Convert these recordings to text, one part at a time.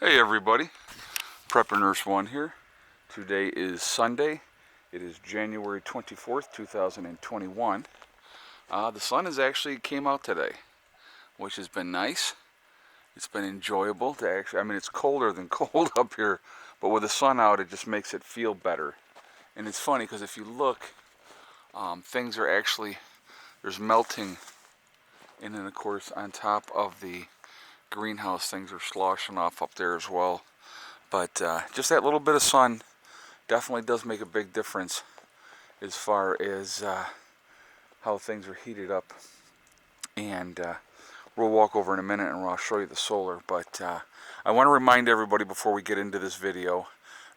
Hey everybody, Prepper Nurse 1 here. Today is Sunday. It is January 24th, 2021. The sun has actually came out today, which has been nice. It's been enjoyable to it's colder than cold up here, but with the sun out, it just makes it feel better. And it's funny because if you look, things are actually, there's melting, and then of course on top of the greenhouse, things are sloshing off up there as well. But just that little bit of sun definitely does make a big difference as far as how things are heated up. And we'll walk over in a minute and I'll show you the solar. But I want to remind everybody before we get into this video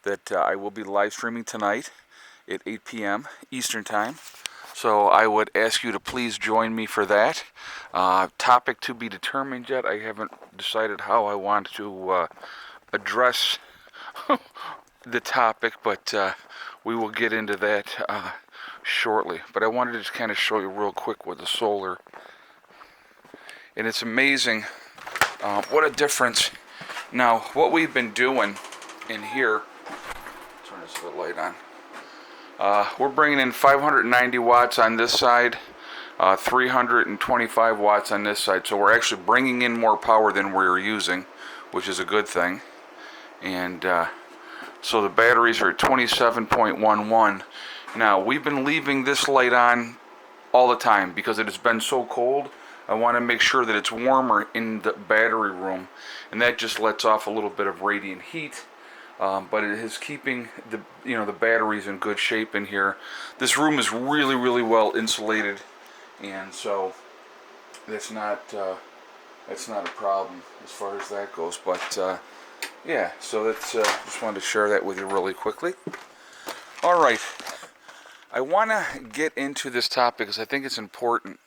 that I will be live streaming tonight at 8 p.m. Eastern Time. So I would ask you to please join me for that. Topic to be determined yet. I haven't decided how I want to address the topic, but we will get into that shortly. But I wanted to just kind of show you real quick with the solar. And it's amazing what a difference. Now, what we've been doing in here, turn this little light on. We're bringing in 590 watts on this side, 325 watts on this side. So we're actually bringing in more power than we're using, which is a good thing. And so the batteries are at 27.11. Now, we've been leaving this light on all the time because it has been so cold. I want to make sure that it's warmer in the battery room, and that just lets off a little bit of radiant heat. But it is keeping the batteries in good shape in here. This room is really, really well insulated, and so that's not a problem as far as that goes. But yeah, so that's just wanted to share that with you really quickly. All right, I want to get into this topic because I think it's important.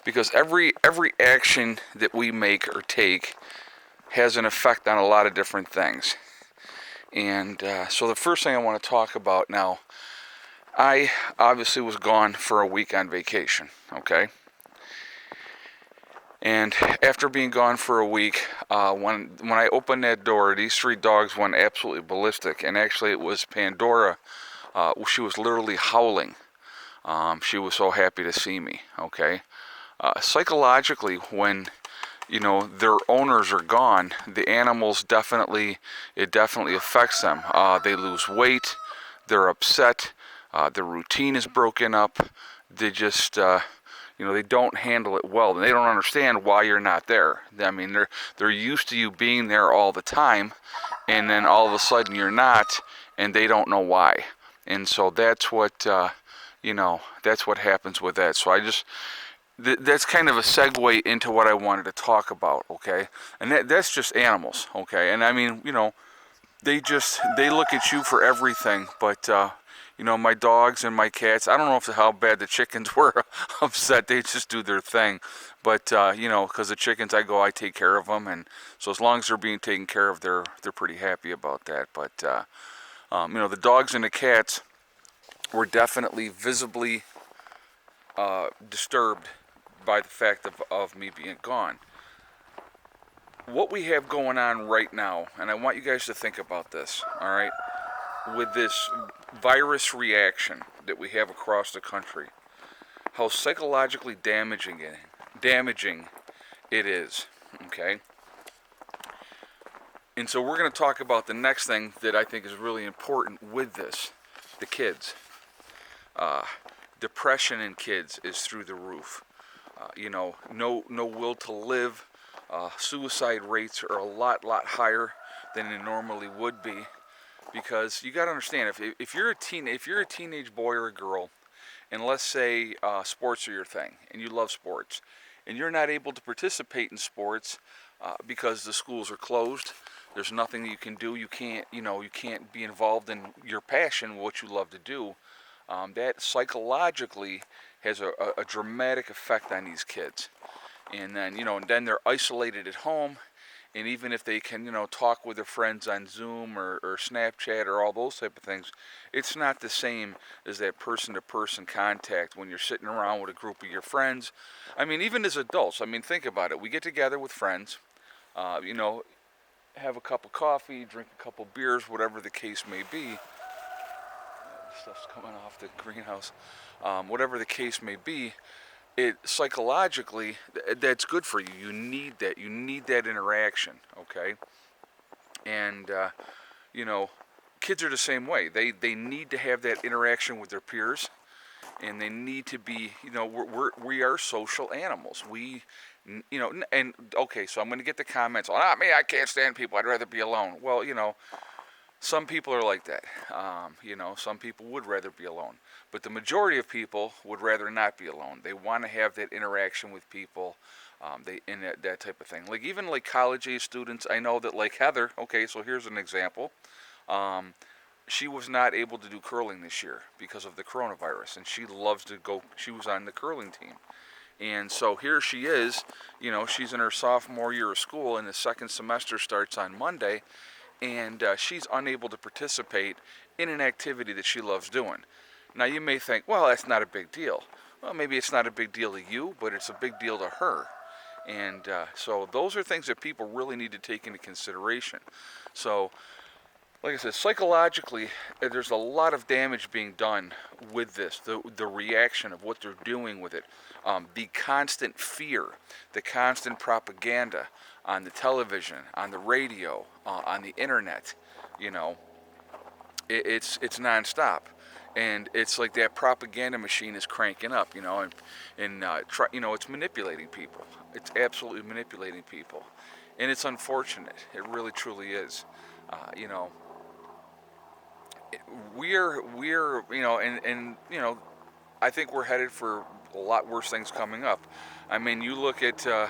Because every action that we make or take has an effect on a lot of different things. And so the first thing I want to talk about now, I obviously was gone for a week on vacation, okay? And after being gone for a week, when I opened that door, these three dogs went absolutely ballistic. And actually it was Pandora. She was literally howling. She was so happy to see me, okay? Psychologically, when their owners are gone, the animals definitely affects them. They lose weight, they're upset, their routine is broken up. They just they don't handle it well. They don't understand why you're not there. I mean, they're used to you being there all the time, and then all of a sudden you're not, and they don't know why. And so that's what that's what happens with that. So that's kind of a segue into what I wanted to talk about, okay? And that's just animals, okay? And I mean, they look at you for everything, but my dogs and my cats, I don't know how bad the chickens were upset. They just do their thing. But because the chickens, I take care of them, and so as long as they're being taken care of, they're pretty happy about that. But the dogs and the cats were definitely visibly disturbed by the fact of me being gone. What we have going on right now, and I want you guys to think about this, all right, with this virus reaction that we have across the country, how psychologically damaging it is, okay? And so we're going to talk about the next thing that I think is really important with this, the kids. Depression in kids is through the roof. No will to live. Suicide rates are a lot higher than they normally would be, because you got to understand, if you're a teenage boy or a girl, and let's say sports are your thing, and you love sports, and you're not able to participate in sports because the schools are closed. There's nothing you can do. You can't be involved in your passion, what you love to do. That psychologically has a dramatic effect on these kids. And then they're isolated at home, and even if they can, talk with their friends on Zoom or Snapchat or all those type of things, it's not the same as that person-to-person contact when you're sitting around with a group of your friends. I mean, even as adults, think about it. We get together with friends, have a cup of coffee, drink a couple beers, whatever the case may be. Stuff's coming off the greenhouse. Whatever the case may be, it psychologically that's good for you. You need that. You need that interaction. Okay, and you know, kids are the same way. They need to have that interaction with their peers, and they need to be. We are social animals. And okay, so I'm going to get the comments. Me, I can't stand people. I'd rather be alone. Well, some people are like that. Some people would rather be alone. But the majority of people would rather not be alone. They want to have that interaction with people, that type of thing. Like even like college age students, I know that like Heather. Okay, so here's an example. She was not able to do curling this year because of the coronavirus, and she loves to go. She was on the curling team. And so here she is, she's in her sophomore year of school, and the second semester starts on Monday, and she's unable to participate in an activity that she loves doing. Now you may think, well, that's not a big deal. Well, maybe it's not a big deal to you, but it's a big deal to her. And so those are things that people really need to take into consideration. So, like I said, psychologically, there's a lot of damage being done with this, the reaction of what they're doing with it, the constant fear, the constant propaganda on the television, on the radio, on the internet. It's nonstop, and it's like that propaganda machine is cranking up, it's manipulating people. It's absolutely manipulating people, and it's unfortunate. It really truly is. You know, and I think we're headed for a lot worse things coming up. I mean, you look at the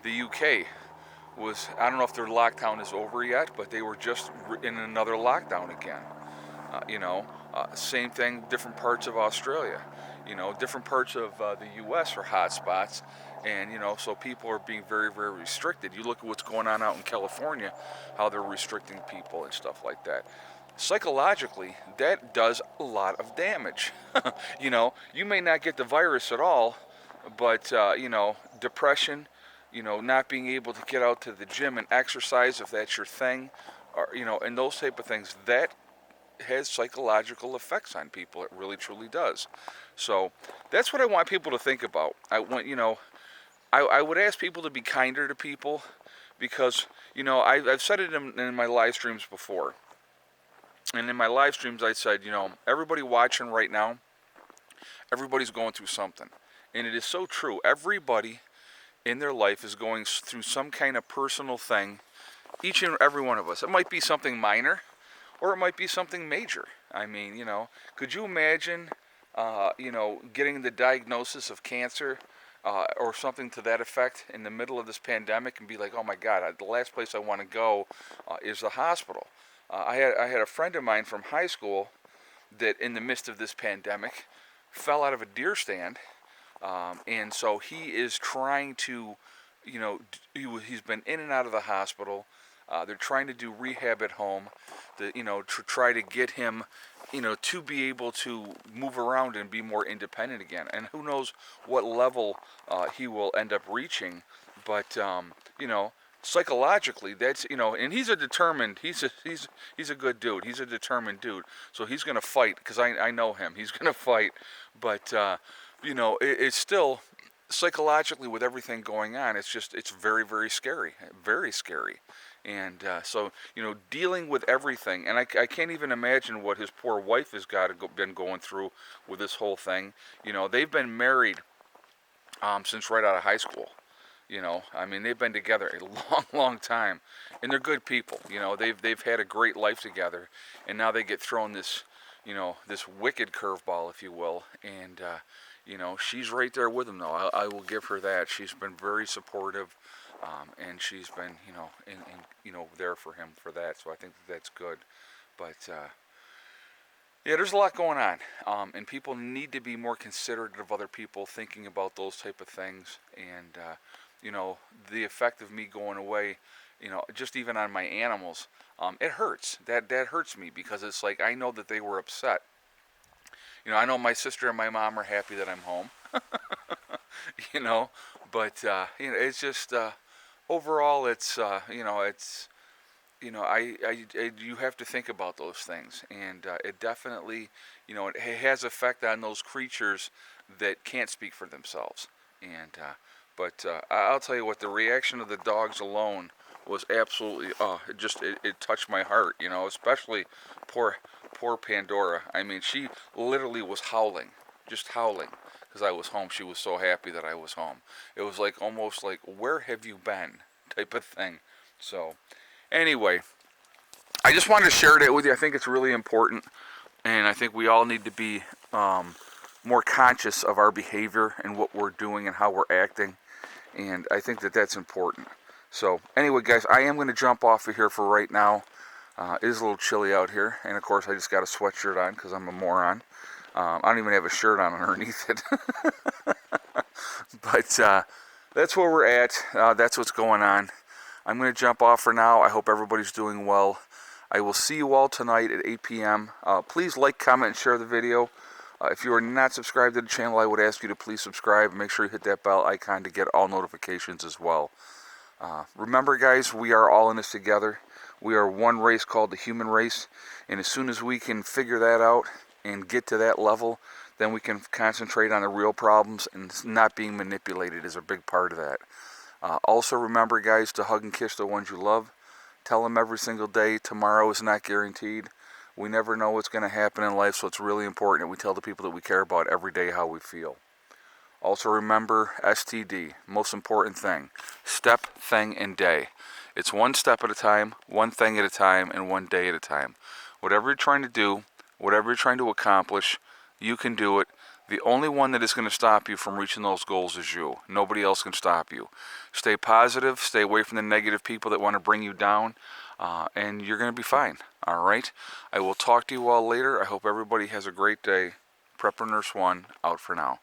UK. I don't know if their lockdown is over yet, but they were just in another lockdown again. Same thing, different parts of Australia. Different parts of the U.S. are hot spots, and so people are being very, very restricted. You look at what's going on out in California, how they're restricting people and stuff like that. Psychologically, that does a lot of damage. You may not get the virus at all, but depression, not being able to get out to the gym and exercise if that's your thing, or and those type of things, that has psychological effects on people. It really truly does. So that's what I want people to think about. I would ask people to be kinder to people, because I've said it in my live streams before. And in my live streams, I said, everybody watching right now, everybody's going through something. And it is so true. Everybody in their life is going through some kind of personal thing, each and every one of us. It might be something minor, or it might be something major. I mean, could you imagine, getting the diagnosis of cancer or something to that effect in the middle of this pandemic and be like, oh my God, the last place I want to go is the hospital. I had a friend of mine from high school that in the midst of this pandemic fell out of a deer stand, and so he is trying to, he's been in and out of the hospital. They're trying to do rehab at home, to try to get him, to be able to move around and be more independent again. And who knows what level he will end up reaching, but psychologically, that's and he's a good dude. He's a determined dude. So he's gonna fight, because I know him. He's gonna fight, but it's still psychologically, with everything going on. It's very, very scary, very scary. And so dealing with everything, and I can't even imagine what his poor wife has been going through with this whole thing. They've been married since right out of high school. I mean, they've been together a long, long time, and they're good people. They've had a great life together, and now they get thrown this, this wicked curveball, if you will. And she's right there with them, though. I will give her that. She's been very supportive, and she's been, there for him for that. So I think that's good. But yeah, there's a lot going on, and people need to be more considerate of other people, thinking about those type of things. And the effect of me going away, just even on my animals, it hurts. That hurts me, because it's like I know that they were upset. I know my sister and my mom are happy that I'm home. But it's just overall, it's you have to think about those things, and it definitely, it has effect on those creatures that can't speak for themselves. And but I'll tell you what, the reaction of the dogs alone was absolutely, it touched my heart. Especially poor Pandora. I mean, she literally was howling, just howling, because I was home. She was so happy that I was home. It was like almost like, where have you been, type of thing. So anyway, I just wanted to share that with you. I think it's really important, and I think we all need to be more conscious of our behavior and what we're doing and how we're acting, and I think that that's important. So anyway, guys, I am going to jump off of here for right now. It is a little chilly out here, and of course I just got a sweatshirt on because I'm a moron. I don't even have a shirt on underneath it. But that's where we're at. That's what's going on. I'm going to jump off for now. I hope everybody's doing well. I will see you all tonight at 8 p.m. Please like, comment, and share the video. If you are not subscribed to the channel, I would ask you to please subscribe. Make sure you hit that bell icon to get all notifications as well. Remember, guys, we are all in this together. We are one race called the human race. And as soon as we can figure that out and get to that level, then we can concentrate on the real problems, and not being manipulated is a big part of that. Also remember, guys, to hug and kiss the ones you love. Tell them every single day, tomorrow is not guaranteed. We never know what's going to happen in life, so it's really important that we tell the people that we care about every day how we feel. Also remember, STD, most important thing, step, thing, and day. It's one step at a time, one thing at a time, and one day at a time. Whatever you're trying to do, whatever you're trying to accomplish, you can do it. The only one that is going to stop you from reaching those goals is you. Nobody else can stop you. Stay positive. Stay away from the negative people that want to bring you down, and you're going to be fine. All right? I will talk to you all later. I hope everybody has a great day. Prepper Nurse 1, out for now.